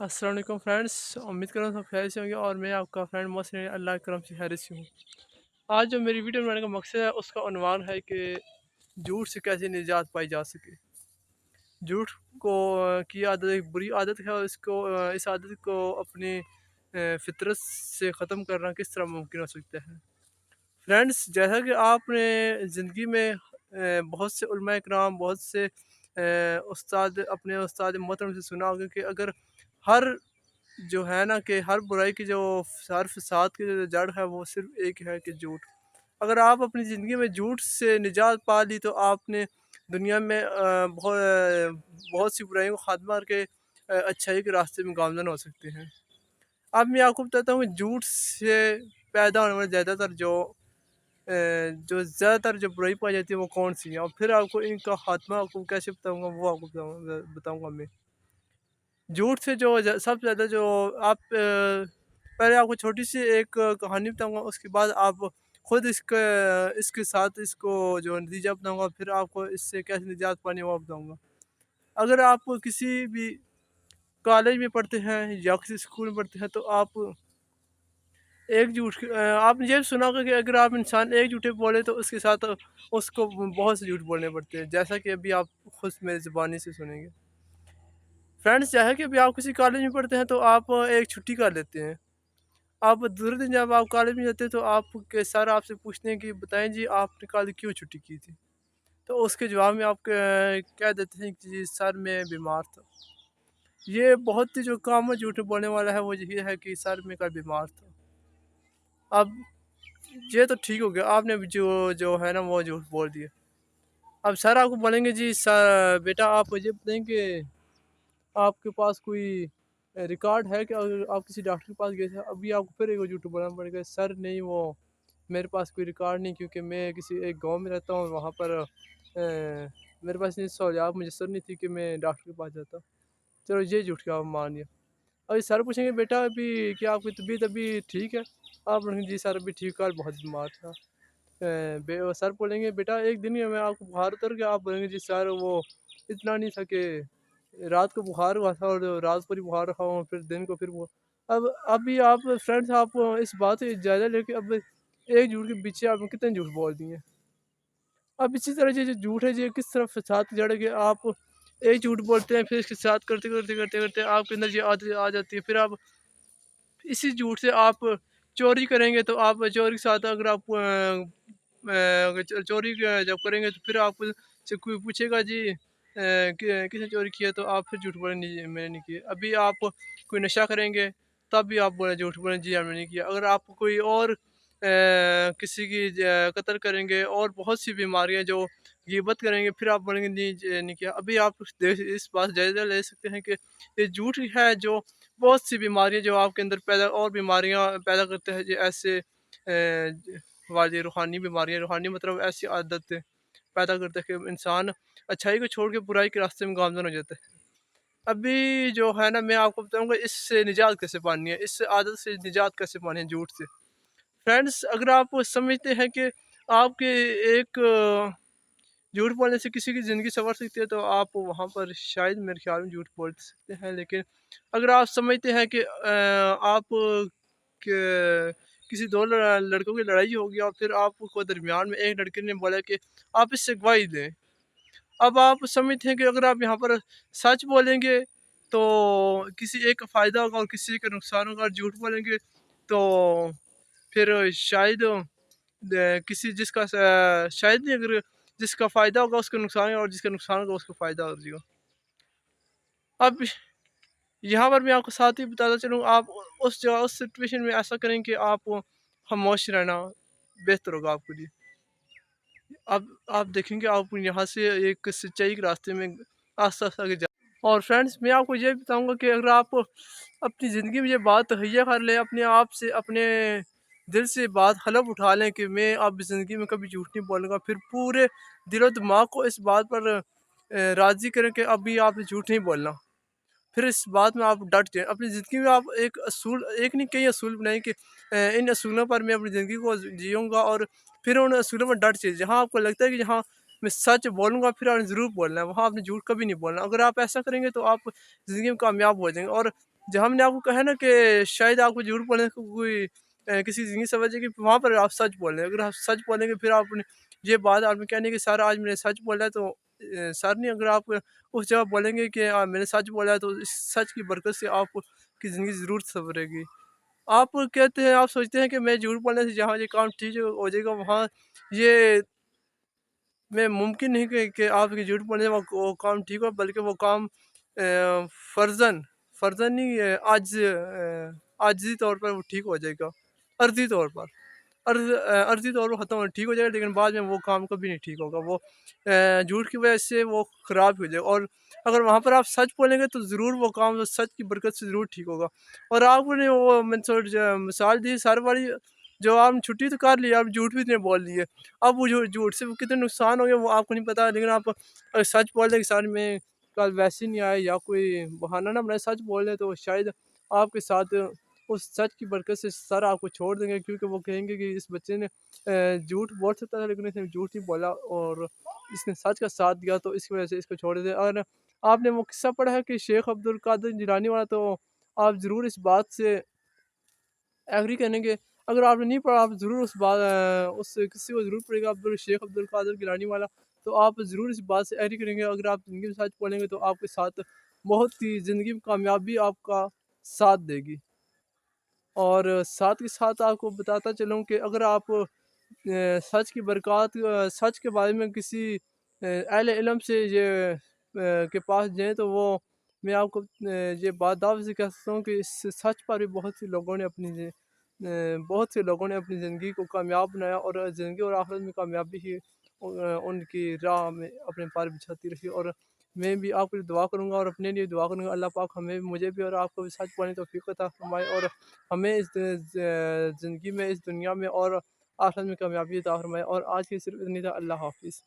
अस्सलाम वालेकुम फ्रेंड्स। उम्मीद कर रहा हूँ सब खैर से होंगे और मैं आपका फ्रेंड मोहसिन अल्लाह के करम से खैर से हूँ। आज जो मेरी वीडियो बनाने का मकसद है उसका उन्वान है कि झूठ से कैसे निजात पाई जा सके। झूठ को की आदत एक बुरी आदत है और इस आदत को अपनी फितरत से ख़त्म करना किस तरह मुमकिन हो सकता है। फ्रेंड्स, जैसा कि आपने ज़िंदगी में बहुत से उलमा इकराम, बहुत से उस्ताद, अपने उस्ताद मोहतरम से सुना होगा कि अगर हर जो है ना कि हर बुराई की जो हर फसाद की जो जड़ है वो सिर्फ एक है कि झूठ। अगर आप अपनी ज़िंदगी में झूठ से निजात पा ली तो आपने दुनिया में बहुत सी बुराइयों को खात्मा करके अच्छाई के रास्ते में गामजन हो सकते हैं। अब मैं आपको बताता हूँ कि झूठ से पैदा होने वाले ज़्यादातर जो बुराई पाई जाती है वो कौन सी है, और फिर आपको इनका खात्मा आपको कैसे बताऊँगा वो आपको बताऊँगा मैं। झूठ से जो सबसे ज़्यादा जो आप पहले आपको छोटी सी एक कहानी बताऊँगा, उसके बाद आप खुद इसके साथ इसको जो नतीजा बताऊँगा, फिर आपको इससे कैसे निजात पानी है वो बताऊँगा। अगर आप किसी भी कॉलेज में पढ़ते हैं या किसी स्कूल में पढ़ते हैं तो आप आपने ये सुना होगा कि अगर आप इंसान एक झूठे बोले तो उसके साथ उसको बहुत से झूठ बोलने पड़ते हैं, जैसा कि अभी आप खुद मेरी ज़ुबानी से सुनेंगे। फ्रेंड्स, क्या है कि अभी आप किसी कॉलेज में पढ़ते हैं तो आप एक छुट्टी कर लेते हैं। आप दूसरे दिन जब आप कॉलेज में जाते हैं तो आपके सर आपसे पूछते हैं कि बताएं जी आपने कल क्यों छुट्टी की थी। तो उसके जवाब में आप कह देते हैं कि जी सर मैं बीमार था। ये बहुत ही जो कॉमन झूठ बोलने वाला है वो यही है कि सर मैं कल बीमार था। अब ये तो ठीक हो गया, आपने भी जो जो है ना वो झूठ बोल दिया। अब सर आपको बोलेंगे जी सर बेटा आप मुझे बताएं कि आपके पास कोई रिकॉर्ड है कि अगर आप किसी डॉक्टर के पास गए थे। अभी आपको फिर एक झूठ बोलना पड़ेगा, सर नहीं वो मेरे पास कोई रिकॉर्ड नहीं, क्योंकि मैं किसी एक गांव में रहता हूँ, वहाँ पर मेरे पास इतनी सहूलियात मुयसर नहीं थी कि मैं डॉक्टर के पास जाता। चलो ये झूठ का आप मान लिया। अभी सर पूछेंगे बेटा अभी क्या आपकी तबीयत अभी ठीक है। आप बोलेंगे जी सर अभी ठीक है और बहुत बीमार था। सर बोलेंगे बेटा एक दिन ही मैं आपको बुखार उतर गया। आप बोलेंगे जी सर वो इतना नहीं था कि रात को बुखार हुआ था और रात भर ही बुखार रखा हुआ फिर दिन को फिर वो। अब अभी आप फ्रेंड्स आप इस बात से जायज़ा लेके अब एक झूठ के पीछे आपने कितने झूठ बोल दिए। अब इसी तरह ये जो झूठ है ये किस तरह फसाद की जड़ है कि आप एक झूठ बोलते हैं, फिर इसके साथ करते करते करते करते आपके अंदर ये आदत आ जाती है। फिर आप इसी झूठ से आप चोरी करेंगे तो आप चोरी के साथ अगर आप चोरी जब करेंगे तो फिर आप से कोई पूछेगा जी किसने चोरी किया, तो आप फिर झूठ बोलेंगे जी मैंने नहीं किया। अभी आप कोई नशा करेंगे तब भी आप बोले झूठ बोलें जी हमने नहीं किया। अगर आप कोई और किसी की कत्ल करेंगे और बहुत सी बीमारियां जो गिबत करेंगे फिर आप बोलेंगे नहीं नहीं किया। अभी आप इस बात जायज़ा ले सकते हैं कि ये झूठ है जो बहुत सी बीमारियाँ जो आपके अंदर पैदा और बीमारियाँ पैदा करते हैं, जो ऐसे वाली रूहानी बीमारियाँ, रूहानी मतलब ऐसी आदत पैदा करता है कि इंसान अच्छाई को छोड़ के बुराई के रास्ते में गामजन हो जाता है। अभी जो है ना मैं आपको बताऊँगा इससे निजात कैसे पानी है, इस आदत से निजात कैसे पानी है झूठ से। फ्रेंड्स, अगर आप समझते हैं कि आपके एक झूठ बोलने से किसी की ज़िंदगी संवर सकती है तो आप वहाँ पर शायद मेरे ख्याल में झूठ बोल सकते हैं। लेकिन अगर आप समझते हैं कि आप क किसी 2 लड़कों की लड़ाई होगी और फिर आपको दरमियान में एक लड़के ने बोला कि आप इससे गवाही दें। अब आप समझते हैं कि अगर आप यहाँ पर सच बोलेंगे तो किसी एक का फ़ायदा होगा और किसी का नुकसान होगा, और झूठ बोलेंगे तो फिर शायद शायद नहीं, अगर जिसका फ़ायदा होगा उसका नुकसान है और जिसका नुकसान होगा उसका फ़ायदा हो जाएगा। अब यहाँ पर मैं आपको साथ ही बताता चलूँ, आप उस जगह उस सिचुएशन में ऐसा करें कि आप खामोश रहना बेहतर होगा आपके लिए। अब आप देखेंगे आप यहाँ से एक सच्चाई के रास्ते में आस्ते-आस्ते आगे जा। और फ्रेंड्स, मैं आपको ये बताऊँगा कि अगर आप अपनी ज़िंदगी में ये बात तहैया कर लें, अपने आप से अपने दिल से बात हलफ़ उठा लें कि मैं अब ज़िंदगी में कभी झूठ नहीं बोलूँगा, फिर पूरे दिलो-दिमाग को इस बात पर राज़ी करें कि अभी आपने झूठ नहीं बोलना। फिर इस बात में आप डट जाएँ। अपनी ज़िंदगी में आप एक नहीं कई असूल बनाएँ कि इन असूलों पर मैं अपनी ज़िंदगी को जियूँगा, और फिर उन असूलों पर डट जाइए। जहाँ आपको लगता है कि जहाँ मैं सच बोलूँगा फिर आपने ज़रूर बोलना है, वहाँ आपने झूठ कभी नहीं बोलना। अगर आप ऐसा करेंगे तो आप ज़िंदगी में कामयाब हो जाएँगे। और जो हमने आपको कहा ना कि शायद आपको झूठ बोलने को कोई किसी ज़िंदगी समझे कि वहाँ पर आप सच बोल रहे हैं। अगर आप सच बोलेंगे फिर आपने ये बात आपने कहनी कि सर आज मैंने सच बोला है, तो सर नहीं, अगर आप उस जगह बोलेंगे कि मैंने सच बोला है, तो इस सच की बरकत से आपकी ज़िंदगी ज़रूर संवरेगी। आप कहते हैं, आप सोचते हैं कि मैं झूठ बोलने से जहाँ ये काम ठीक हो जाएगा, वहाँ ये में मुमकिन नहीं कि आपके झूठ बोलने से वो काम ठीक हो, बल्कि वो काम फ़र्ज़न फ़र्ज़न नहीं, आजिज़ी तौर पर वो ठीक हो जाएगा, अर्ज़ी तौर पर। अर्ज़ी तौर पर ख़त्म हो ठीक हो जाएगा, लेकिन बाद में वो काम कभी नहीं ठीक होगा। वो झूठ की वजह से वो ख़राब हो जाएगा, और अगर वहाँ पर आप सच बोलेंगे तो ज़रूर वो काम वो सच की बरकत से ज़रूर ठीक होगा। और आपने वो मैंने मिसाल दी सर वाली, जो आपने छुट्टी तो कर ली, आप झूठ भी इतने बोल दिए। अब वो झूठ से कितने नुकसान हो गए वो आपको नहीं पता, लेकिन आप सच बोल दें कि सर मैं कल वैसे नहीं आया, या कोई बहाना ना बनाए, सच बोल दें, तो शायद आपके साथ उस सच की बरकत से सर आपको छोड़ देंगे, क्योंकि वो कहेंगे कि इस बच्चे ने झूठ बोल सकता था लेकिन इसने झूठ नहीं बोला, और इसने सच का साथ दिया, तो इसकी वजह से इसको छोड़ दें। और आपने वो किस्सा पढ़ा है कि शेख अब्दुल कादिर जिलानी वाला, तो आप ज़रूर इस बात से एग्री करेंगे। अगर आपने नहीं पढ़ा, आप ज़रूर उस किस्से को ज़रूर पढ़िएगा, शेख अब्दुल कादिर गिलानी वाला, तो आप ज़रूर इस बात से एग्री करेंगे। अगर आप ज़िंदगी में सच बोलेंगे तो आपके साथ बहुत ही ज़िंदगी में कामयाबी आपका साथ देगी। और साथ ही साथ आपको बताता चलूँ कि अगर आप सच की बरक़ात सच के बारे में किसी अहले इल्म से के पास जाएँ, तो वो मैं आपको ये बात दावे से कह सकता हूँ कि इस सच पर भी बहुत से लोगों ने अपनी ज़िंदगी को कामयाब बनाया, और ज़िंदगी और आखिरत में कामयाबी ही उनकी राह में अपने पैर बिछाती रही। और मैं भी आपके लिए दुआ करूँगा और अपने लिए दुआ करूँगा, अल्लाह पाक मुझे भी और आपको भी सच बोलने की तौफ़ीक़ अता फ़रमाए, और हमें इस ज़िंदगी में, इस दुनिया में और आखिरत में कामयाबी अता फ़रमाए। और आज के लिए सिर्फ़ इतनी था। अल्लाह हाफ़िज़।